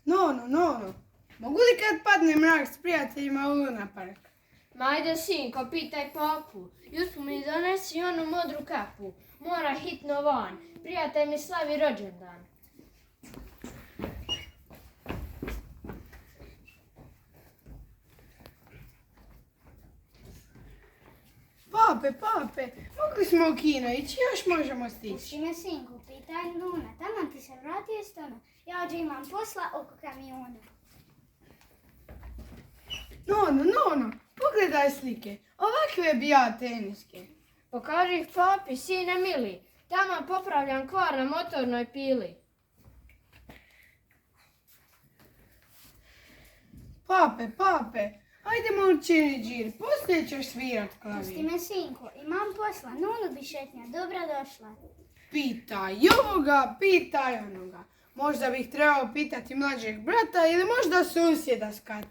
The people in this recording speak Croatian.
No. Mogu li kad padne mrak s prijateljima u Luna Park? Majde, sinko, pitaj papu. Jutro mi donesi onu modru kapu. Mora hitno van. Prijatelj mi slavi rođendan. Pape, mogli smo u kino ići, još možemo stići. Pusti me, sinku, pitaj Luna. Tamo ti se vratio s tome. Ja ovdje imam posla oko kamiona. No, pogledaj slike. Ovakve bi ja teniske. Pokaži ih papi, sine mili. Tamo popravljam kvar na motornoj pili. Pape, ajdemo učiniti džir, poslije ćeš svirat Pusti klavir. me, sinku, imam posla. Nunu bi šetnja, dobro došla. Pitaj ovoga, pitaj onoga. Možda bih trebao pitati mlađeg brata ili možda susjeda s kata.